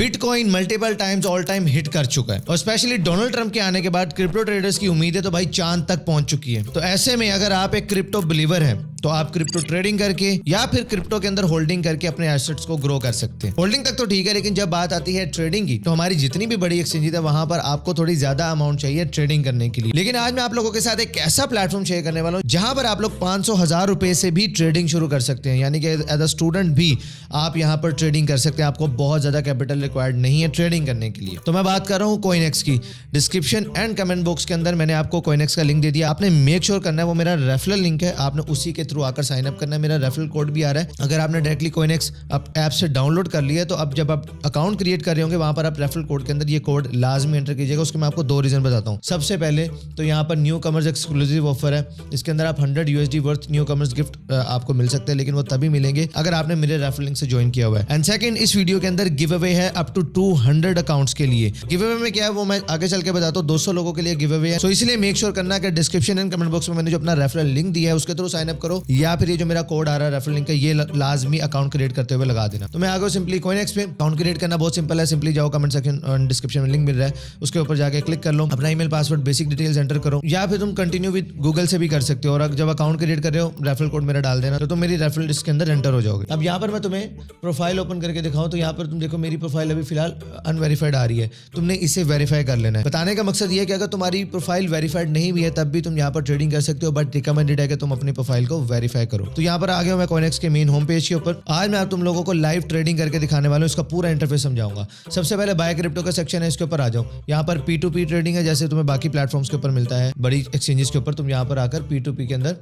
Bitcoin multiple times all time hit कर चुका है और स्पेशली डोनाल्ड ट्रंप के आने के बाद क्रिप्टो ट्रेडर्स की उम्मीदें तो भाई चांद तक पहुंच चुकी है। तो ऐसे में अगर आप एक क्रिप्टो बिलीवर हैं तो आप क्रिप्टो ट्रेडिंग करके या फिर क्रिप्टो के अंदर होल्डिंग करके अपने एसेट्स को ग्रो कर सकते हैं। होल्डिंग तक तो ठीक है, लेकिन जब बात आती है ट्रेडिंग की तो हमारी जितनी भी बड़ी एक्सचेंज है वहां पर आपको थोड़ी ज्यादा अमाउंट चाहिए ट्रेडिंग करने के लिए। लेकिन आज मैं आप लोगों के साथ एक ऐसा प्लेटफॉर्म शेयर करने वाला हूं जहां पर आप लोग 500,000 रुपए से भी ट्रेडिंग शुरू कर सकते हैं, यानी कि एज अ स्टूडेंट भी आप यहां पर ट्रेडिंग कर सकते हैं। आपको बहुत ज्यादा कैपिटल रिक्वायर्ड नहीं है ट्रेडिंग करने के लिए। तो मैं बात कर रहा हूं कॉइनएक्स की। डिस्क्रिप्शन एंड कमेंट बॉक्स के अंदर मैंने आपको कॉइनएक्स का लिंक दे दिया। आपने मेक श्योर करना है वो मेरा रेफरल लिंक है, आपने उसी के थ्रू आकर साइन अप करना है। मेरा रेफरल कोड भी आ रहा है। अगर आपने डायरेक्टली कॉइनएक्स ऐप से डाउनलोड कर लिया तो अब जब आप अकाउंट क्रिएट कर रहे होंगे वहां पर आप रेफरल कोड के अंदर ये कोड लाजमी एंटर कीजिएगा। उसके मैं आपको 2 रीजन बताता हूं। सबसे पहले तो यहाँ पर न्यू कमर्स एक्सक्लूसिव ऑफर है, इसके अंदर आप $100 वर्थ न्यू कमर्स गिफ्ट आपको मिल सकते हैं, लेकिन वो तभी मिलेंगे अगर आपने मेरे रेफरल लिंक से ज्वाइन किया हुआ है। एंड सेकंड, इस वीडियो के अंदर गिव अवे है अप टू 200 अकाउंट्स के लिए। गिव अवे में क्या है वो मैं आगे चल के बताता हूँ। 200 लोगों के लिए गिव अवे है, तो इसलिए मेक श्योर करना कि डिस्क्रिप्शन एंड कमेंट बॉक्स में मैंने जो अपना रेफरल लिंक दिया है उसके थ्रू साइन अप करो, या फिर ये जो मेरा कोड आ रहा है रेफरल लिंक का ये लाजमी अकाउंट क्रिएट करते हुए लगा देना। तो मैं आगे सिंपली कॉइनएक्स पे अकाउंट क्रिएट करना बहुत सिंपल है। सिंपली जाओ कमेंट सेक्शन और डिस्क्रिप्शन में लिंक मिल रहा है, उसके ऊपर जाके क्लिक कर लो, अपना email password basic details enter करो, या फिर तुम कंटिन्यू विद गूगल से भी कर सकते हो। और जब अकाउंट क्रिएट कर रहे हो रेफरल कोड मेरा डाल देना तो तुम मेरी रेफरल लिस्ट के अंदर एंटर हो जाओगे। अब यहाँ पर मैं तुम्हें प्रोफाइल ओपन करके दिखाऊं तो यहाँ पर तुम देखो मेरी प्रोफाइल अभी फिलहाल अनवेरीफाइड आ रही है। तुमने इसे वेरीफाई कर लेना है। बताने का मकसद ये है कि अगर तुम्हारी प्रोफाइल वेरीफाइड नहीं भी है तब भी तुम यहाँ पर ट्रेडिंग कर सकते हो, बट रिकमेंडेड है कि तुम अपनी प्रोफाइल को वेरीफाई करो। तो यहाँ पर आ गया मैं कॉइनएक्स के मेन होम पेज के ऊपर। आज मैं तुम लोगों को लाइव ट्रेडिंग करके दिखाने वाला हूँ, इसका पूरा इंटरफेस समझाऊंगा। सबसे पहले बाय क्रिप्टो का सेक्शन है, इसके ऊपर आ जाओ। यहाँ पर P2P ट्रेडिंग है, जैसे तुम्हें बाकी प्लेटफॉर्म्स के ऊपर मिलता है बड़ी एक्सचेंजेस के ऊपर, तुम यहाँ पर आकर P2P के अंदर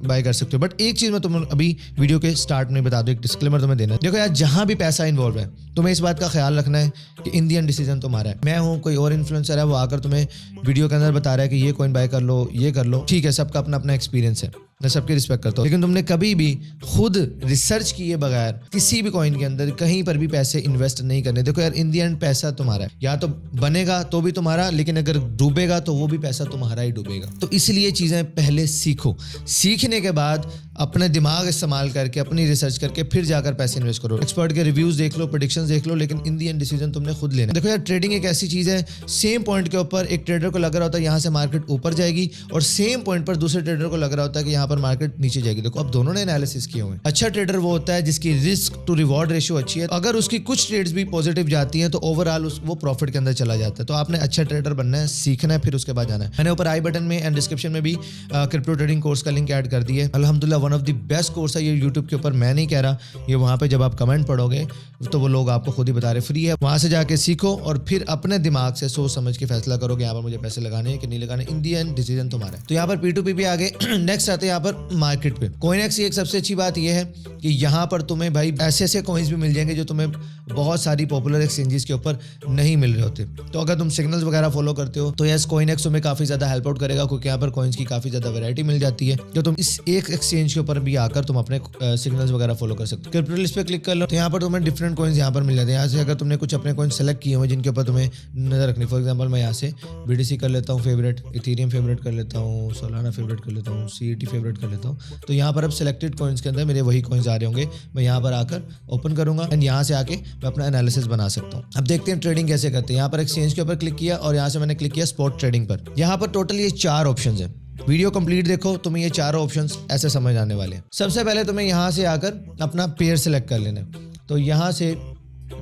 बाय कर सकते हो। बट एक चीज मैं तुम्हें अभी वीडियो के स्टार्ट में बता दूं, एक डिस्क्लेमर तुम्हें देना है। देखो यार, जहां भी पैसा इन्वॉल्व है तुम्हें इस बात का ख्याल रखना है कि इंडियन डिसीजन तुम्हारा है। मैं हूं, कोई और इन्फ्लुएंसर है वो आकर तुम्हें वीडियो के अंदर बता रहा है कि ये कॉइन बाय कर लो, ये कर लो, ठीक है, सबका अपना अपना एक्सपीरियंस है, मैं सबकी रिस्पेक्ट करता हूँ। लेकिन तुमने कभी भी खुद रिसर्च किए बगैर किसी भी कॉइन के अंदर कहीं पर भी पैसे इन्वेस्ट नहीं करने। देखो यार, इन दी एंड पैसा तुम्हारा है, या तो बनेगा तो भी तुम्हारा, लेकिन अगर डूबेगा तो वो भी पैसा तुम्हारा ही डूबेगा। तो इसलिए चीजें पहले सीखो, सीखने के बाद अपने दिमाग इस्तेमाल करके अपनी रिसर्च करके फिर जाकर पैसे इन्वेस्ट करो। एक्सपर्ट के रिव्यूज देख लो, प्रेडिक्शंस देख लो, लेकिन इन दी एंड डिसीजन तुमने खुद लेना। देखो यार, ट्रेडिंग एक ऐसी चीज है, सेम पॉइंट के ऊपर एक ट्रेडर को लग रहा होता है यहाँ से मार्केट ऊपर जाएगी, और सेम पॉइंट पर दूसरे ट्रेडर को लग रहा होता है कि यहाँ पर मार्केट नीचे जाएगी। देखो अब दोनों ने एनालिसिस किए हुए हैं। अच्छा ट्रेडर वो होता है जिसकी रिस्क टू रिवॉर्ड रेशियो अच्छी है। अगर उसकी कुछ ट्रेड्स भी पॉजिटिव जाती हैं तो ओवरऑल वो प्रॉफिट के अंदर चला जाता है। तो आपने अच्छा ट्रेडर बनना है, सीखना है, फिर उसके बाद जाना है। मैंने ऊपर आई बटन में एंड डिस्क्रिप्शन में भी क्रिप्टो ट्रेडिंग कोर्स का लिंक ऐड कर दिया है। अल्हम्दुलिल्लाह one of the best course है ये, यूट्यूब के ऊपर मैं नहीं कह रहा, ये वहाँ पे जब आप कमेंट पढ़ोगे तो वो लोग आपको खुद ही बता रहे, फ्री है। वहाँ से जाके सीखो और फिर अपने दिमाग से सोच समझ के फैसला करो कि यहाँ पर मुझे पैसे लगाने हैं कि नहीं लगाने। इन दी एंड डिसीजन तुम्हारा है। तो यहाँ पर P2P भी आगे नेक्स्ट आते हैं यहाँ पर मार्केट पे। कॉइनएक्स की एक सबसे अच्छी बात यह है कि यहाँ पर तुम्हें भाई ऐसे ऐसे कॉइन्स भी मिल जाएंगे जो तुम्हें बहुत सारी पॉपुलर एक्सचेंजेस के ऊपर नहीं मिल रहे होते। तो अगर तुम सिग्नल्स वगैरह फॉलो करते हो तो यस, कॉइनएक्स तुम्हें काफी ज्यादा हेल्प आउट करेगा, क्योंकि यहाँ पर कॉइन्स की काफी ज्यादा वैरायटी मिल जाती है जो तुम इस एक एक्सचेंज के ऊपर भी आकर तुम अपने सिग्नल्स वगैरह फॉलो कर सकते हो। क्रिप्टो लिस्ट पे क्लिक कर लो तो यहाँ पर तुम्हें डिफरेंट कॉइन्स यहाँ पर मिल जाते हैं। यहाँ से अगर तुमने कुछ अपने कॉइन्स सेलेक्ट किए हुए जिनके ऊपर तुम्हें नजर रखनी, फॉर एग्जाम्पल मैं यहाँ से BTC कर लेता हूँ फेवरेट, इथेरियम फेवरेट कर लेता हूँ, सोलाना फेवरेट कर लेता हूँ, CET फेवरेट कर लेता हूँ। तो यहाँ पर अब सिलेक्टेड कॉइन्स के अंदर मेरे वही कॉइन्स आ रहे होंगे। मैं यहाँ पर आकर ओपन करूंगा एंड यहाँ से आके मैं अपना एनालिसिस बना सकता हूँ। अब देखते हैं ट्रेडिंग कैसे करते हैं। यहाँ पर एक्सचेंज के ऊपर क्लिक किया और यहाँ से मैंने क्लिक किया स्पॉट ट्रेडिंग पर। यहाँ पर टोटल ये 4 ऑप्शन है। वीडियो कंप्लीट देखो, तुम्हें ये 4 ऑप्शंस ऐसे समझ आने वाले हैं। सबसे पहले तुम्हें यहाँ से आकर अपना पेयर सेलेक्ट कर लेना है। तो यहाँ से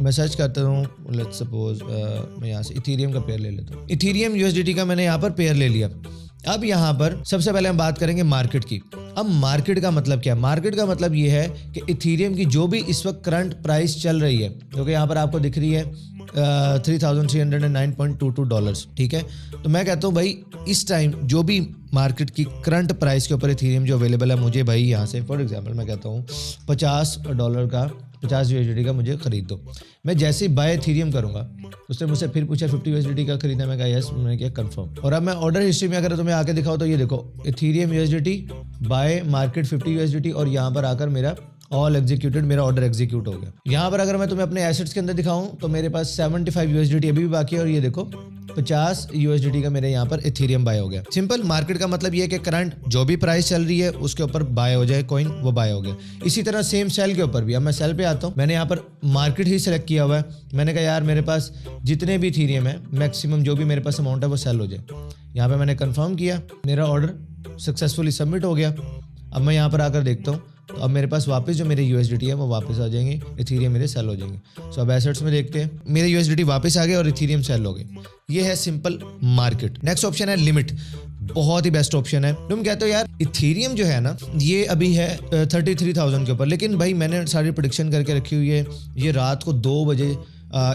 मैं सर्च करता हूँ, लेट्स सपोज मैं यहाँ से इथेरियम का पेयर ले लेता हूँ। इथेरियम USDT का मैंने यहाँ पर पेयर ले लिया। अब यहाँ पर सबसे पहले हम बात करेंगे मार्केट की। अब मार्केट का मतलब क्या है? मार्केट का मतलब ये है कि इथेरियम की जो भी इस वक्त करंट प्राइस चल रही है, क्योंकि यहाँ पर आपको दिख रही है $3,309.22, ठीक है। तो मैं कहता हूँ भाई इस टाइम जो भी मार्केट की करंट प्राइस के ऊपर इथेरियम जो अवेलेबल है, मुझे भाई यहाँ से फॉर एग्जांपल मैं कहता हूँ $50 का, 50 USDT का मुझे खरीद दो। मैं जैसे ही बाय इथेरियम करूंगा उसने मुझसे फिर पूछा 50 USDT का खरीदना, मैं कहा यस, मैंने किया कंफर्म। और अब मैं ऑर्डर हिस्ट्री में अगर तुम्हें आके दिखाओ तो ये देखो Ethereum USDT bye market 50 USDT, और यहाँ पर आकर मेरा ऑल एग्जीक्यूटेड, मेरा ऑर्डर एग्जीक्यूट हो गया। यहाँ पर अगर मैं तुम्हें अपने एसेट्स के अंदर दिखाऊं तो मेरे पास 75 USDT अभी भी बाकी है, और ये देखो 50 USDT का मेरे यहाँ पर इथेरियम बाय हो गया। सिंपल मार्केट का मतलब ये है कि करंट जो भी प्राइस चल रही है उसके ऊपर बाय हो जाए कॉइन, वो बाय हो गया। इसी तरह सेम सेल के ऊपर भी। अब मैं सेल पे आता हूँ, मैंने यहाँ पर मार्केट ही सिलेक्ट किया हुआ है। मैंने कहा यार मेरे पास जितने भी इथेरियम है मैक्सिमम जो भी मेरे पास अमाउंट है वो सेल हो जाए। यहाँ पे मैंने कंफर्म किया, मेरा ऑर्डर सक्सेसफुली सबमिट हो गया। अब मैं यहाँ पर आकर देखता हूँ तो अब मेरे पास वापस जो मेरे USDT है वो वापस आ जाएंगे, इथेरियम मेरे सेल हो जाएंगे। सो अब एसेट्स में देखते हैं, मेरे USDT वापस आ गए और इथेरियम सेल हो गए। ये है सिंपल मार्केट। नेक्स्ट ऑप्शन है लिमिट। बहुत ही बेस्ट ऑप्शन है। तुम कहते हो यार इथेरियम जो है ना ये अभी है 33,000 के ऊपर, लेकिन भाई मैंने सारी प्रेडिक्शन करके रखी हुई है ये रात को 2 बजे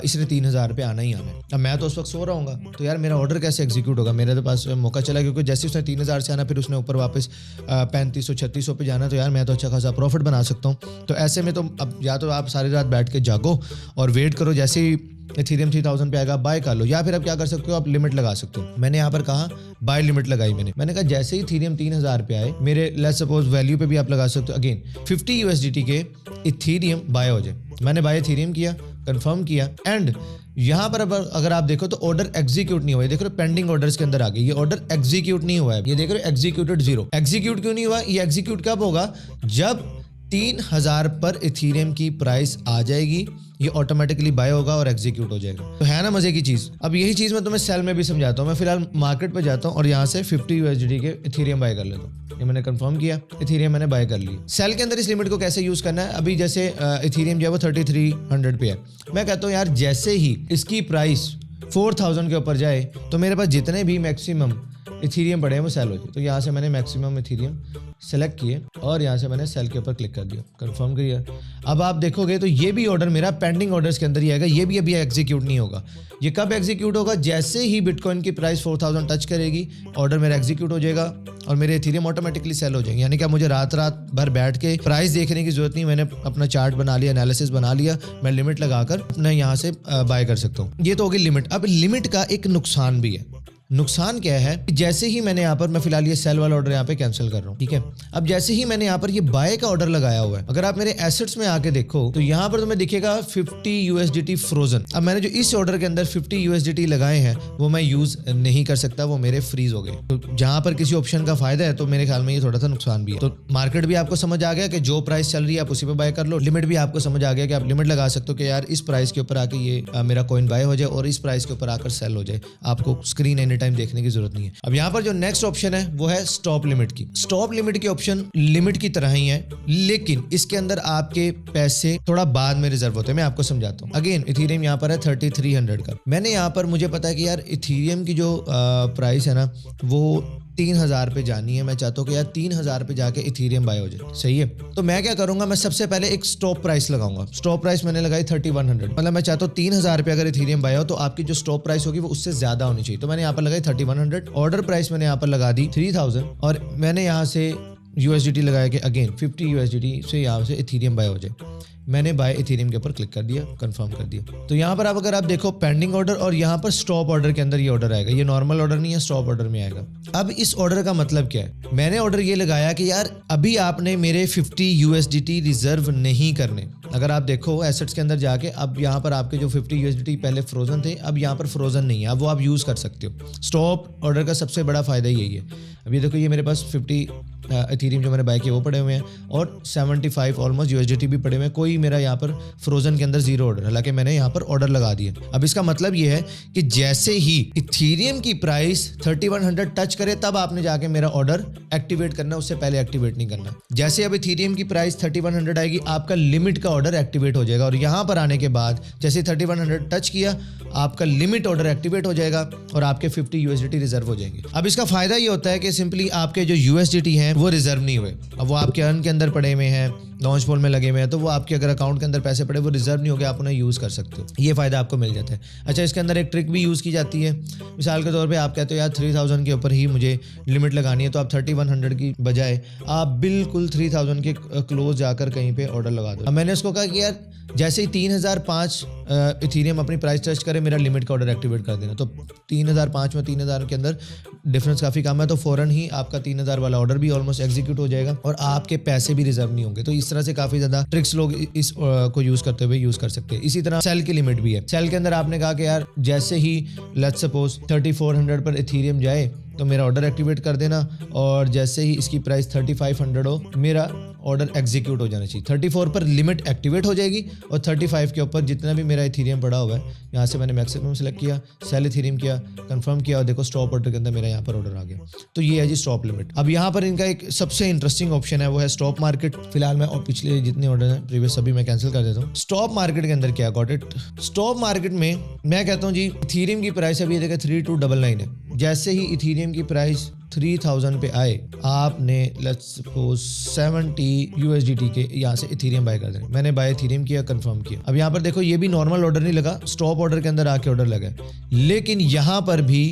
इसने 3,000 रुपये आना ही आना है। अब मैं तो उस वक्त सो रहा हूँ, तो यार मेरा ऑर्डर कैसे एग्जीक्यूट होगा? मेरे तो पास मौका चला, क्योंकि जैसे उसने 3,000 से आना फिर उसने ऊपर वापस 3500-3600 पे जाना, तो यार मैं तो अच्छा खासा प्रॉफिट बना सकता हूँ। तो ऐसे में तो अब या तो आप सारी रात बैठ के जागो और वेट करो, जैसे ही इथेरियम 3,000 पे आएगा बाय कर लो, या फिर आप क्या कर सकते हो, आप लिमिट लगा सकते हो। मैंने यहाँ पर कहा बाय लिमिट लगाई मैंने कहा जैसे ही इथेरियम 3,000 पे आए मेरे लेट्स सपोज वैल्यू पे भी आप लगा सकते हो, अगेन 50 USDT के इथेरियम बाय हो जाए। मैंने बाय इथेरियम किया, कंफर्म किया, एंड यहाँ पर अगर आप देखो तो ऑर्डर एग्जीक्यूट नहीं हुआ है। देख रहे हो पेंडिंग ऑर्डर्स के अंदर आ गए, ये ऑर्डर एग्जीक्यूट नहीं हुआ है। ये देख रहे हो एग्जीक्यूटेड 0। एग्जीक्यूट क्यों नहीं हुआ? ये एग्जीक्यूट कब होगा? जब 3,000 पर इथेरियम की प्राइस आ जाएगी, ये ऑटोमेटिकली बाय होगा और एग्जीक्यूट हो जाएगा। तो है ना मजे की चीज। अब यही चीज मैं तुम्हें सेल में भी समझाता हूँ। मैं फिलहाल मार्केट पे जाता हूँ और यहाँ से 50 USDT के इथेरियम बाय कर लेता हूँ। ये मैंने कंफर्म किया, इथेरियम मैंने बाय कर ली। सेल के अंदर इस लिमिट को कैसे यूज करना है? अभी जैसे इथेरियम जो है वो 3300 पे है, मैं कहता हूँ यार जैसे ही इसकी प्राइस 4,000 के ऊपर जाए तो मेरे पास जितने भी मैक्सिमम इथेरियम पड़े हैं वो सेल हो जाए। तो यहाँ से मैंने मैक्सिमम इथेरियम सेलेक्ट किए और यहाँ से मैंने सेल के ऊपर क्लिक कर दिया, कंफर्म किया। अब आप देखोगे तो ये भी ऑर्डर मेरा पेंडिंग ऑर्डर्स के अंदर ही आएगा, ये भी अभी एग्जीक्यूट नहीं होगा। ये कब एग्जीक्यूट होगा? जैसे ही बिटकॉइन की प्राइस 4,000 टच करेगी ऑर्डर मेरा एग्जीक्यूट हो जाएगा और मेरे इथेरियम ऑटोमेटिकली सेल हो जाएंगे। यानी कि मुझे रात भर बैठ के प्राइस देखने की जरूरत नहीं, मैंने अपना चार्ट बना लिया, एनालिसिस बना लिया, मैं लिमिट लगाकर अपना यहाँ से बाय कर सकता हूँ। ये तो होगी लिमिट। अब लिमिट का एक नुकसान भी है। नुकसान क्या है? जैसे ही मैंने यहाँ पर, मैं फिलहाल ये सेल वाला ऑर्डर यहाँ पे कैंसिल कर रहा हूँ, ठीक है। अब जैसे ही मैंने यहाँ पर ये बाय का ऑर्डर लगाया हुआ है, अगर आप मेरे एसेट्स में आके देखो तो यहाँ पर तुम्हें दिखेगा 50 USDT फ्रोजन। अब मैंने जो इस ऑर्डर के अंदर 50 USDT लगाए हैं वो मैं यूज नहीं कर सकता, वो मेरे फ्रीज हो गए। तो जहां पर किसी ऑप्शन का फायदा है तो मेरे ख्याल में ये थोड़ा सा नुकसान भी है। तो मार्केट भी आपको समझ आ गया कि जो प्राइस चल रही है आप उसी पे बाय कर लो। लिमिट भी आपको समझ आ गया कि आप लिमिट लगा सकते हो कि यार इस प्राइस के ऊपर आके ये मेरा कॉइन बाय हो जाए और इस प्राइस के ऊपर आकर सेल हो जाए। आपको स्क्रीन एनी टाइम देखने की जरूरत नहीं है। अब यहाँ पर जो नेक्स्ट ऑप्शन है वो है स्टॉप लिमिट की। स्टॉप लिमिट की ऑप्शन लिमिट की तरह ही है, लेकिन इसके अंदर आपके पैसे थोड़ा बाद में रिजर्व होते हैं। मैं आपको समझाता हूँ। अगेन इथेरियम यहाँ पर है 3300 का। मैंने यहाँ पर, मुझे पता है कि यार इथेरियम की जो प्राइस है ना वो 3,000 पे जानी है। मैं चाहता हूँ कि यार 3,000 पे जाके इथेरियम बाय हो जाए, सही है। तो मैं क्या करूंगा, मैं सबसे पहले एक स्टॉप प्राइस लगाऊंगा। स्टॉप प्राइस मैंने लगाई 3100, मतलब मैं चाहता हूँ 3,000 पे अगर इथेरियम बाय हो तो आपकी जो स्टॉप प्राइस होगी वो उससे ज्यादा होनी चाहिए। तो मैंने यहाँ पर लगाई 3100। ऑर्डर प्राइस मैंने यहाँ पर लगा दी 3,000 और मैंने यहाँ से USDT लगाया कि अगेन 50 USDT से यहाँ से इथेरियम बाय हो जाए। मैंने बाय इथेरियम के ऊपर क्लिक कर दिया, कंफर्म कर दिया। तो यहाँ पर आप अगर आप देखो पेंडिंग ऑर्डर और यहाँ पर स्टॉप ऑर्डर के अंदर ये ऑर्डर आएगा। ये नॉर्मल ऑर्डर नहीं है, स्टॉप ऑर्डर में आएगा। अब इस ऑर्डर का मतलब क्या है? मैंने ऑर्डर ये लगाया कि यार अभी आपने मेरे 50 USDT रिजर्व नहीं करने। अगर आप देखो एसेट्स के अंदर जाके, अब यहाँ पर आपके जो 50 USDT पहले फ्रोजन थे, अब यहाँ पर फ्रोजन नहीं है, अब वो आप यूज कर सकते हो। स्टॉप ऑर्डर का सबसे बड़ा फायदा यही है। अब ये देखो ये मेरे पास 50 इथेरियम जो मैंने बाय किए वो पड़े हुए हैं और 75 ऑलमोस्ट USDT भी पड़े हुए हैं। कोई मेरा यहाँ पर फ्रोजन के अंदर 0 ऑर्डर, हालांकि मैंने यहाँ पर ऑर्डर लगा दिए। अब इसका मतलब ये है कि जैसे ही इथेरियम की प्राइस 3100 टच करे तब आपने जाके मेरा ऑर्डर एक्टिवेट करना, उससे पहले एक्टिवेट नहीं करना। जैसे अब इथेरियम की प्राइस 3100 आएगी आपका लिमिट का ऑर्डर एक्टिवेट हो जाएगा और यहाँ पर आने के बाद जैसे 3100 टच किया आपका लिमिट ऑर्डर एक्टिवेट हो जाएगा और आपके 50 USDT रिजर्व हो जाएंगे। अब इसका फायदा ये होता है कि सिंपली आपके जो USDT हैं वो रिजर्व नहीं हुए, अब वो आपके अर्न के अंदर पड़े हुए हैं, लॉन्च पोल में लगे हुए हैं, तो वो आपके अगर अकाउंट के अंदर पैसे पड़े वो रिजर्व नहीं हो गए, आप उन्हें यूज़ कर सकते हो। ये फायदा आपको मिल जाता है। अच्छा, इसके अंदर एक ट्रिक भी यूज़ की जाती है। मिसाल के तौर पे आप कहते हो यार 3000 के ऊपर ही मुझे लिमिट लगानी है, तो आप 3100 की बजाय आप बिल्कुल 3000 के क्लोज जाकर कहीं पे ऑर्डर लगा दो। अब मैंने उसको कहा कि यार जैसे ही 3005 इथेरियम अपनी प्राइस टच करे मेरा लिमिट का ऑर्डर एक्टिवेट कर देना। तो 3005 में 3000 के अंदर डिफरेंस काफ़ी कम है, तो फ़ौरन ही आपका 3000 वाला ऑर्डर भी ऑलमोस्ट एग्जीक्यूट हो जाएगा और आपके पैसे भी रिजर्व नहीं होंगे। तो इस तरह से काफी ज्यादा ट्रिक्स लोग इस को यूज करते हुए यूज कर सकते हैं। इसी तरह सेल की लिमिट भी है। सेल के अंदर आपने कहा कि यार जैसे ही लेट्स सपोज 3400 पर इथेरियम जाए तो मेरा ऑर्डर एक्टिवेट कर देना, और जैसे ही इसकी प्राइस 3500 हो मेरा ऑर्डर एग्जीक्यूट हो जाना चाहिए। 34 पर लिमिट एक्टिवेट हो जाएगी और 35 के ऊपर जितना भी मेरा इथेरियम पड़ा हुआ है, यहाँ से मैंने मैक्सिमम सेलेक्ट किया, सेल इथेरियम किया, कंफर्म किया, और देखो स्टॉप ऑर्डर के अंदर मेरा यहाँ पर ऑर्डर आ गया। तो ये है जी स्टॉप लिमिट। अब यहाँ पर इनका एक सबसे इंटरेस्टिंग ऑप्शन है, वो है स्टॉप मार्केट। फिलहाल मैं और पिछले जितने ऑर्डर हैं प्रीवियस सभी मैं कैंसिल कर देता हूँ। स्टॉप मार्केट के अंदर क्या गॉट इट, स्टॉप मार्केट में मैं कहता हूँ जी इथेरियम की प्राइस अभी देखिए 3299 है। जैसे ही इथेरियम की प्राइस 3000 पे आए, आपने लेट्स सपोज 70 USDT के यहाँ से इथेरियम बाय कर देना। मैंने बाय इथेरियम किया, कंफर्म किया। अब यहाँ पर देखो ये भी नॉर्मल ऑर्डर नहीं लगा, स्टॉप ऑर्डर के अंदर आके ऑर्डर लगा, लेकिन यहाँ पर भी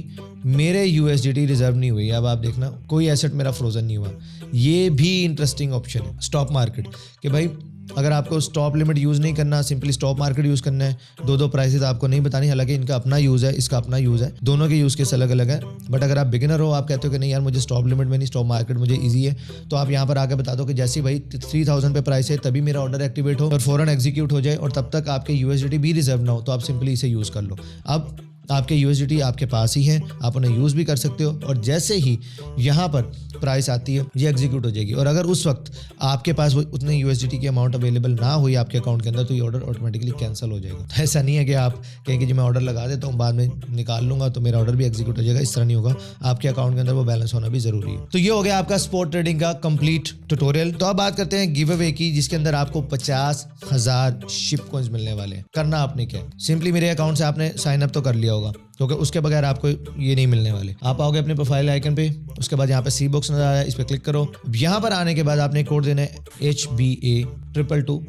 मेरे USDT रिजर्व नहीं हुई। अब आप देखना कोई एसेट मेरा फ्रोजन नहीं हुआ। ये भी इंटरेस्टिंग ऑप्शन है स्टॉप मार्केट कि भाई अगर आपको स्टॉप लिमिट यूज़ नहीं करना, सिंपली स्टॉप मार्केट यूज़ करना है, दो प्राइसेस आपको नहीं बतानी। हालांकि इनका अपना यूज़ है, इसका अपना यूज़ है, दोनों के यूज़ केस अलग अलग है। बट अगर आप बिगिनर हो, आप कहते हो कि नहीं यार मुझे स्टॉप लिमिट में नहीं, स्टॉप मार्केट मुझे ईजी है, तो आप यहाँ पर आकर बता दो कि जैसे ही भाई 3000 पे प्राइस है तभी मेरा ऑर्डर एक्टिवेट हो और फौरन एग्जीक्यूट हो जाए, और तब तक आपके USDT भी रिजर्व ना हो, तो आप सिंपली इसे यूज़ कर लो। अब आपके USDT आपके पास ही हैं, आप उन्हें यूज़ भी कर सकते हो, और जैसे ही यहाँ पर प्राइस आती है ये एग्जीक्यूट हो जाएगी। और अगर उस वक्त आपके पास वो उतने USDT की अमाउंट अवेलेबल ना हुई आपके अकाउंट के अंदर, तो ये ऑर्डर ऑटोमेटिकली कैंसिल हो जाएगा। तो ऐसा नहीं है कि आप कहेंगे जी मैं ऑर्डर लगा देता हूँ बाद में निकाल लूंगा तो मेरा ऑर्डर भी एग्जीक्यूट हो जाएगा, इस तरह नहीं होगा। आपके अकाउंट के अंदर वो बैलेंस होना भी जरूरी है। तो ये हो गया आपका स्पॉट ट्रेडिंग का कंप्लीट ट्यूटोरियल। तो अब बात करते हैं गिव अवे की, जिसके अंदर आपको 50,000 शिप कॉइंस मिलने वाले हैं। करना आपने क्या है, सिंपली मेरे अकाउंट से आपने साइन अप तो कर लिया होगा, क्योंकि उसके बगैर आपको ये नहीं मिलने वाले। आप आओगे अपने प्रोफाइल आइकन पे, उसके बाद यहाँ पे सी बॉक्स नजर आ रहा है, इस पर क्लिक करो। यहाँ पर आने के बाद आपने कोड देना है HBA222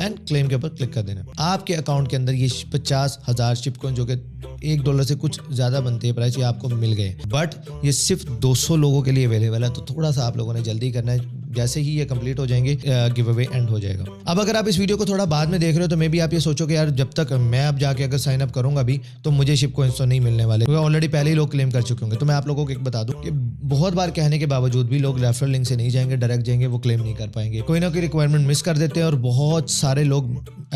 एंड क्लेम के ऊपर क्लिक कर देना। आपके अकाउंट के अंदर ये 50,000 शिप कॉइन जो कि $1 से कुछ ज्यादा बनते हैं प्राइस, ये आपको मिल गए। बट ये सिर्फ 200 लोगों के लिए अवेलेबल है, तो थोड़ा सा आप लोगों ने जल्दी करना है। जैसे ही ये कंप्लीट हो जाएंगे गिव अवे एंड हो जाएगा। अब अगर आप इस वीडियो को थोड़ा बाद में देख रहे हो तो मे भी आप ये सोचो कि यार जब तक मैं अब जाके अगर साइन अप करूंगा भी तो मुझे शिप कॉइंस तो नहीं मिलने वाले, क्योंकि ऑलरेडी पहले ही लोग क्लेम कर चुके होंगे। तो मैं आप लोगों को एक बता दूं कि बहुत बार कहने के बावजूद भी लोग रेफरल लिंक से नहीं जाएंगे, डायरेक्ट जाएंगे, वो क्लेम नहीं कर पाएंगे। कोई ना कोई रिक्वायरमेंट मिस कर देते हैं और बहुत सारे लोग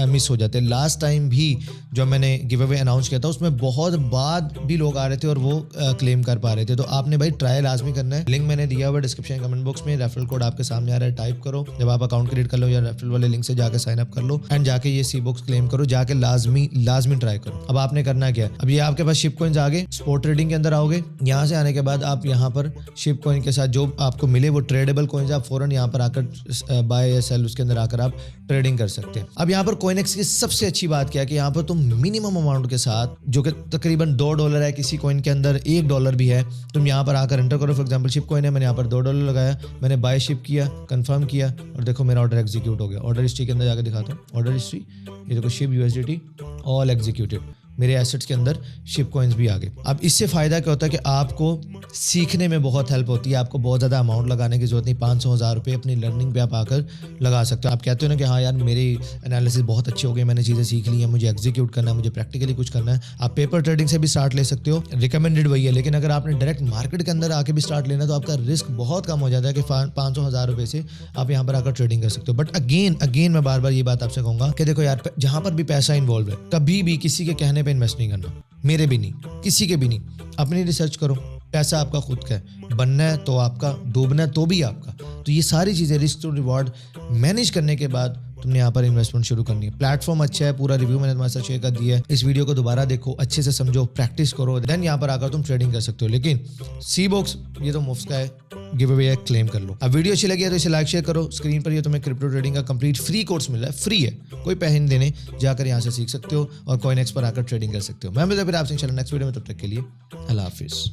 मिस हो जाते हैं। लास्ट टाइम भी जो मैंने गिव अवे अनाउंस किया था उसमें बहुत बाद भी लोग आ रहे थे और वो क्लेम कर पा रहे थे। तो आपने भाई ट्राई लाजमी करना है। लिंक मैंने दिया हुआ डिस्क्रिप्शन कमेंट बॉक्स में, रेफरल कोड आपके सामने आ रहा है, टाइप करो। जब आप अकाउंट क्रिएट कर लो या रेफरल वाले लिंक से जाकर साइन अप कर लो एंड जाके ये सी बॉक्स क्लेम करो, जाके लाजमी ट्राई करो। अब आपने करना क्या है, अब ये आपके पास शिप कॉइन्स आ गए, स्पॉट ट्रेडिंग के अंदर आओगे। यहाँ से आने के बाद आप यहाँ पर शिप कॉइन के साथ जो आपको मिले वो ट्रेडेबल कॉइन्स आप फौरन यहाँ पर आकर बाय या सेल उसके अंदर आकर आप ट्रेडिंग कर सकते हैं। अब यहाँ पर कॉइनेक्स की सबसे अच्छी बात क्या है कि यहाँ पर तुम मिनिमम अमाउंट के साथ, जो कि तकरीबन $2 है, किसी कॉइन के अंदर $1 भी है, तुम यहाँ पर आकर एंटर करो। फॉर एग्जांपल शिप कॉइन है, मैंने यहाँ पर $2 लगाया, मैंने बाय शिप किया, कंफर्म किया, और देखो मेरा ऑर्डर एग्जीक्यूट हो गया। ऑर्डर हिस्ट्री के अंदर जाकर दिखाता हूँ, ऑर्डर हिस्ट्री, ये देखो शिप USDT ऑल एग्जीक्यूटेड, मेरे एसेट्स के अंदर शिप कॉइन्स भी आ गए। अब इससे फ़ायदा क्या होता है कि आपको सीखने में बहुत हेल्प होती है। आपको बहुत ज़्यादा अमाउंट लगाने की जरूरत नहीं, 500,000 रुपये अपनी लर्निंग पे आप आकर लगा सकते हो। आप कहते हो ना कि हाँ यार मेरी एनालिसिस बहुत अच्छी हो गई, मैंने चीज़ें सीख ली हैं, मुझे एग्जीक्यूट करना है, मुझे प्रैक्टिकली कुछ करना है। आप पेपर ट्रेडिंग से भी स्टार्ट ले सकते हो, रिकमेंडेड वही है। लेकिन अगर आपने डायरेक्ट मार्केट के अंदर आके भी स्टार्ट लेना तो आपका रिस्क बहुत कम हो जाता है कि 500,000 रुपये से आप यहाँ पर आकर ट्रेडिंग कर सकते हो। बट अगेन मैं बार बार ये बात आपसे कहूँगा कि देखो यार, जहाँ पर भी पैसा इन्वॉल्व है, कभी भी किसी के कहने पर इन्वेस्ट नहीं करना, मेरे भी नहीं, किसी के भी नहीं। अपनी रिसर्च करो, पैसा आपका खुद का है, बनना है तो आपका, डूबना है तो भी आपका। तो ये सारी चीज़ें रिस्क टू रिवॉर्ड मैनेज करने के बाद तुमने यहाँ पर इन्वेस्टमेंट शुरू करनी है। प्लेटफॉर्म अच्छा है, पूरा रिव्यू मैंने तुम्हारे साथ शेयर कर दिया है। इस वीडियो को दोबारा देखो, अच्छे से समझो, प्रैक्टिस करो, देन यहाँ पर आकर तुम ट्रेडिंग कर सकते हो। लेकिन सी बॉक्स ये तो मुफ्त का है, गिव अवे है, क्लेम कर लो। अब वीडियो अच्छी लगी है तो इसे लाइक शेयर करो। स्क्रीन पर ये तुम्हें क्रिप्टो ट्रेडिंग का कंप्लीट फ्री कोर्स मिल रहा है, फ्री है, कोई पैसे नहीं देने, जाकर यहाँ से सीख सकते हो और कॉइनेक्स पर आकर ट्रेडिंग कर सकते हो। मैं मिलता हूं फिर आपसे इंशाल्लाह नेक्स्ट वीडियो में, तब तक के लिए अल्लाह हाफिज़।